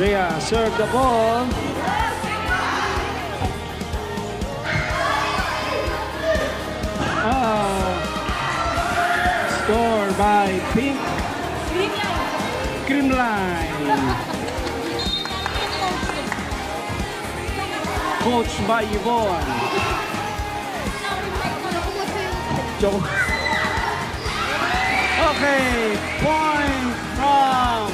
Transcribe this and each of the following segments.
Rhea serve the ball. Score by Pink Creamline. Coached by Yvonne. Okay, point from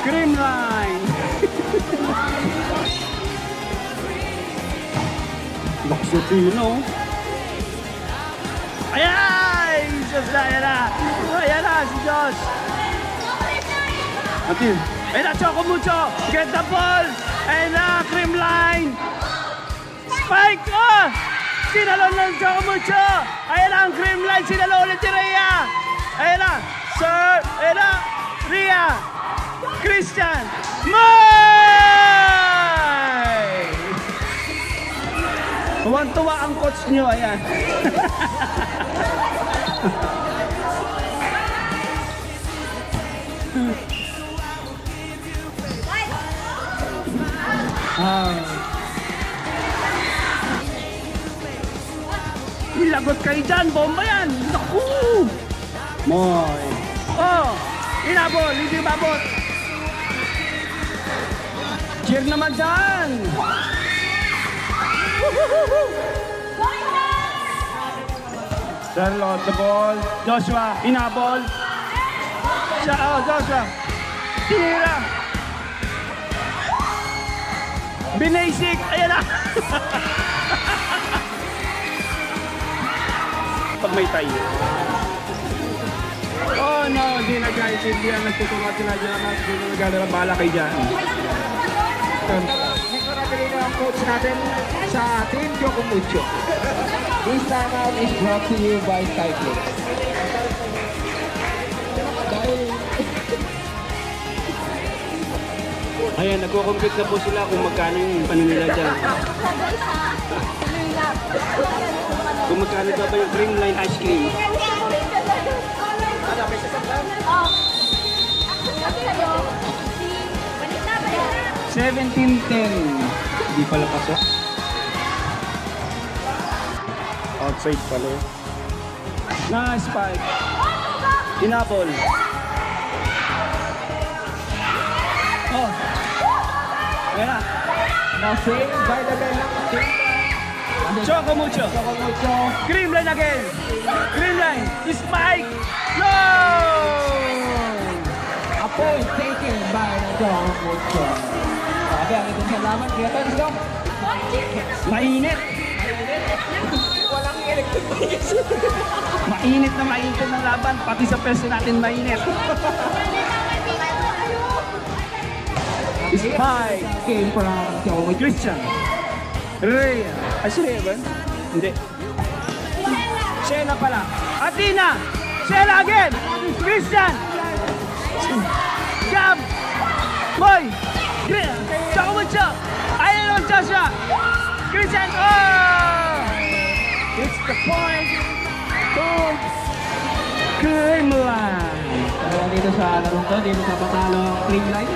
Creamline. Laksutino. Ayan! Josh na, ayan na. Ayan na, si Josh. Atin. Ayan na, Choco Mucho. Get the ball. Ayan na, Creamline. Spike! Oh! Sinalo ng Choco Mucho. Ayan na, ang Creamline. Sinalo ulit si Rhea. Ayan na, Sir. Ayan na, Rhea. Christian. May! Tuwang-tuwa ang coach nyo. Ayan. Ilagot kayo dyan, bomba yan! Naku! Moy! Oh! Inabol, hindi mabot! Cheer naman dyan! Charlotte, the ball. Joshua, inabol. Joshua. Tinira. Binasik. Ayan na. Pag may tayo. Oh no, hindi na guys. Hindi na nagtutukat sila dyan. Hindi na nagdala bala kayo dyan. Nagkaragali na ang coach natin sa Team Choco Mucho. This time out is brought to you by Cycling. Ayan, nagko-compute na po sila kung magkano yung paninila dyan. Kung magkano ba yung Creamline ice cream. 17-10. Hindi pala pasok. Outside pala. Nice spike. Inapol. Oh. Ayan na. Now saved by the bell ng Choco Mucho. Creamline again. Creamline. Spike. No! A point taken by the Choco Mucho. Sabi ang itong salamat. Kaya tayo gusto. Mainit. Walang electric. Mainit na mainit ng laban. Pati sa pwesto natin mainit. Spike. Came from Choco Mucho. Christian. Rhea. Ay, si Rhea ba? Hindi. Shela pala. Athena. Shela again. Christian. Jab. Boy. Rhea. Choco Mucho. Ayan ang Joshua. Christian. Oh! It's the point to Creamline. Kaya dito sa larong to, dito sa patalo Creamline.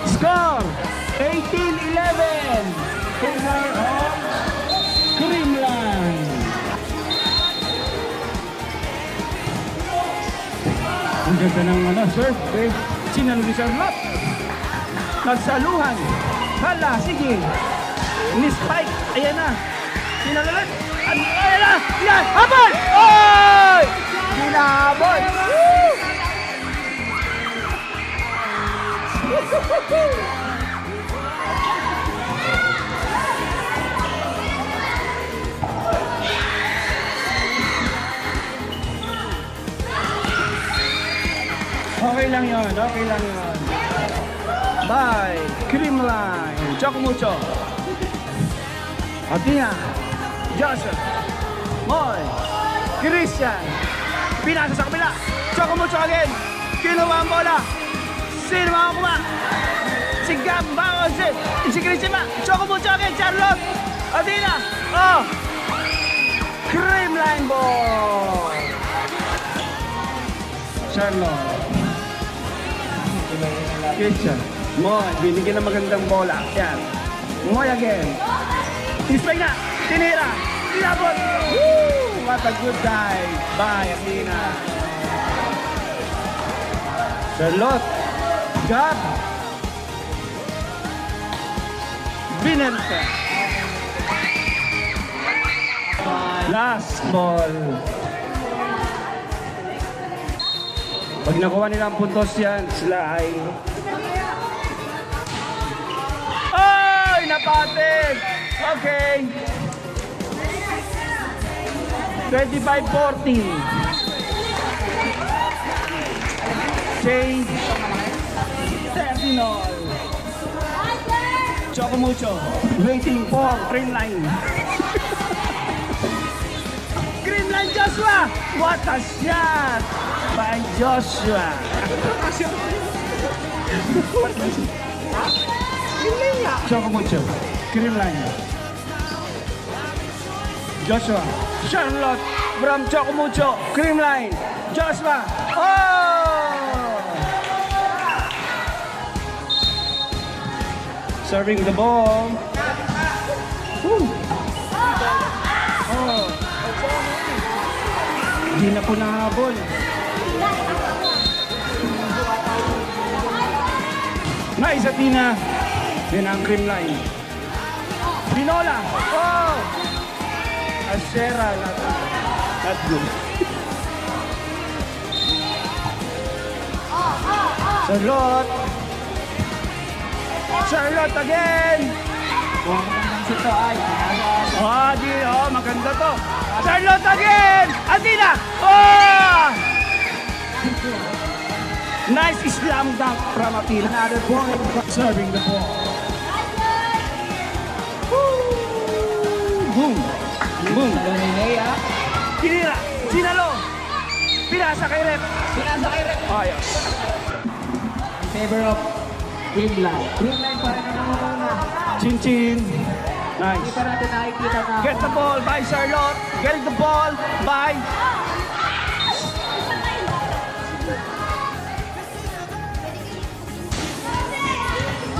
Score 18-11. Favor of Creamline. Ang ganda ng serve. Sinalo ni Charlotte. Nagsaluhan. Hala, sige. Ni Spike. Ayan na. Sinalo ulit. Ayan na. Yan. Habol! Oy! Hinabol. Okay lang yun, okay lang yun. Bye, Creamline, Choco Mucho, Athena, Joseph, Moy, Christian, pinasa sa kabila, Choco Mucho again, kinuha ang bola, sino makakuha? Si Gab, si Christian ba? Choco Mucho again, Charlotte, Athena, oh, Creamline ball, Charlotte. Christian. Moy, binigyan ng magandang bola. Yan. Moy again. Ispay na. Tinira. Tinabot. Woo! What a good dive by Athena. Charlotte. Gab. Binenta. Last ball. Pag nakuha nila ang puntos yan, sila ay... Ay! Napatid! Okay. 25-40. Change. 30-0. Choco mucho. Waiting for Creamline. Creamline Joshua! What a shot by Joshua! Choco mucho. Creamline. Joshua. Charlotte from Choco mucho. Creamline. Joshua. Oh! Serving the ball. Woo. Oh. Hindi na po nahabol. Nice, Athena. Yan ang Creamline. Pinola. Oh! Asera. Not good. Charlotte. Charlotte again. Maganda to. Charlotte again. Athena. Oh! Nice slam dunk from Athena. Another point. Serving the ball. Boom. Boom. Tinira. Sinalo. Pinasa kay Rep. Ayos. In favor of Creamline. Creamline pa rin ang nangunguna. Chin-chin. Nice. Hindi pa natin nakikita na... Get the ball by Charlotte. Get the ball by...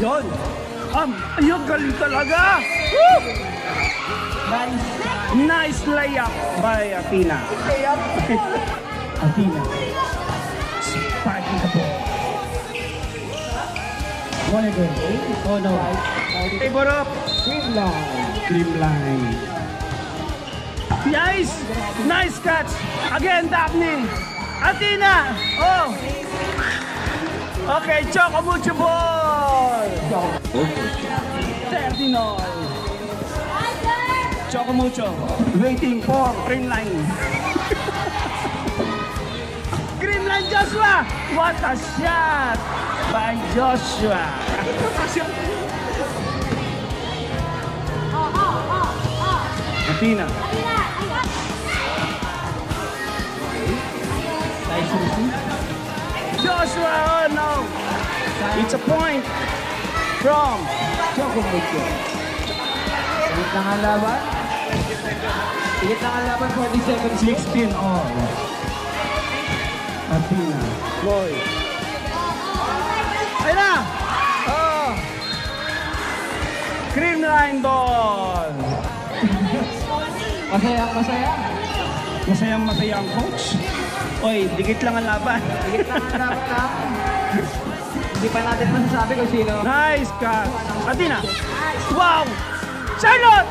Yun. Ayun, galing talaga. Woo! Nice layup by Athena. Athena. Spiking the ball. One again. Oh no. Favor up. Creamline. Nice. Nice catch. Again, Daphne. Athena. Oh. Okay, Choco mucho ball. 30-0. Choco mucho. Waiting for Creamline. Creamline Joshua. What a shot by Joshua. Athena. Joshua, oh no. It's a point from Choco mucho. Higit na nga laban. Higit na nga laban, 47 16 all. Athena. Boy. Ayun na! Oh! Creamline ball! Masaya. Masayang-masaya ang coach. Oy, dikit lang ang laban. Higit na nga laban na. Hindi pa natin masasabi kung sino. Nice catch. Athena. Wow! Charlotte!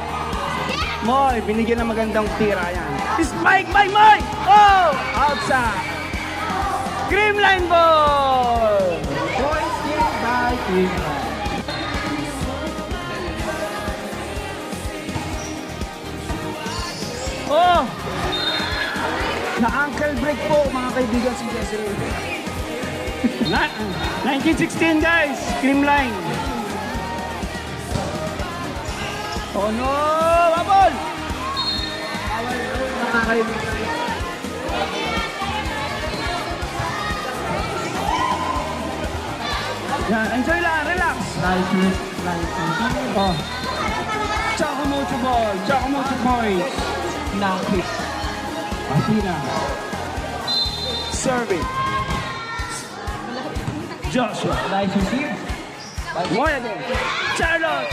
Moy, binigyan ng magandang tira yan. Spike by Moy! Oh! Outside! Creamline ball! Points given by Creamline. Oh! Na-ankle break po mga kaibigan si Desiree. 1916 guys, Creamline. Oh no! Babol! Nakakaibigan. Yan, enjoy lang, relax. Nice. Oh. Choco mucho ball, Choco mucho points. Nakit. Athena. Serving. Joshua. Nice receive. Moya din. Charlotte.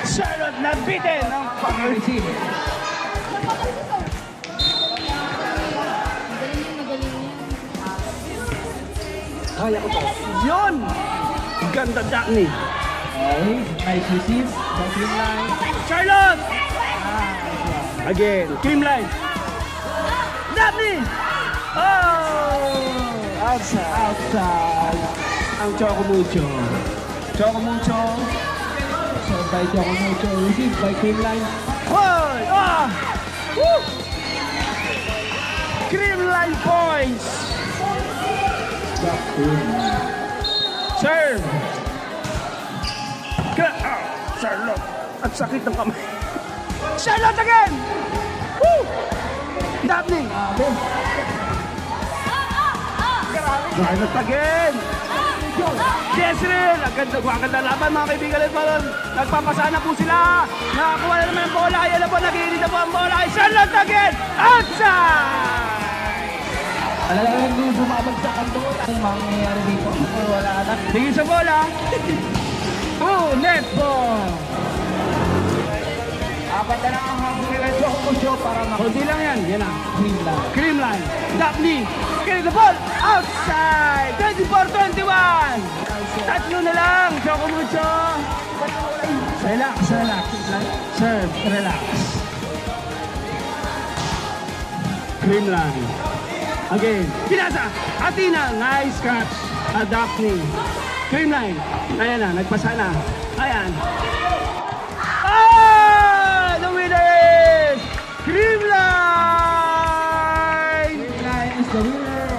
Charlotte nabitin ng Pag-receive. Kaya ko to. Yun! Ganda Daphne. Okay, nice receive. By Creamline. Charlotte! Again, Creamline. Daphne! Oh! Outside. Outside. Ang Chocomucho. Chocomucho. So by Chocomucho. Receive by Creamline. Hoy! Ah! Woo! Creamline points. Drop Creamline. Serve! Charlotte! At sakit ng kamay. Charlotte again! Woo! Daphne! Charlotte again! Jezreel! Agad na laban mga kaibigan ulit pa ron. Nagpapasana po sila. Nakakuha na naman ang bola. Ayan na po, nag-iinit na po ang bola. Charlotte again! Outside! Alam hindi bumabagsak ang bola. Ang mangyayari dito. Wala na. Tingin sa bola. Oh, net ball! Apat na lang ang habang nila Chocomucho para Kunti lang yan. Yan na. Creamline. Creamline. Daphne. Carry the ball. Outside. 24-21. Tatlo na lang. Chocomucho. Relax, relax. Serve, relax. Creamline. Again. Pinasa. Athena. Nice catch. Daphne. Creamline. Ayan na. Nagpasa na. Ayan. Ah! The winner is Creamline! Creamline is the winner.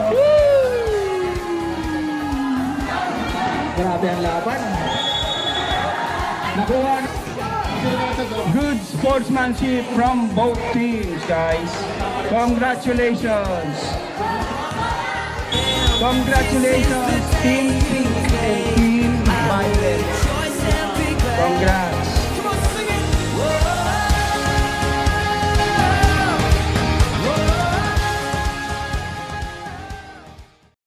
Grabe ang laban. Nakuha na. Good sportsmanship from both teams, guys. Congratulations. Congratulations, Team Pink and Team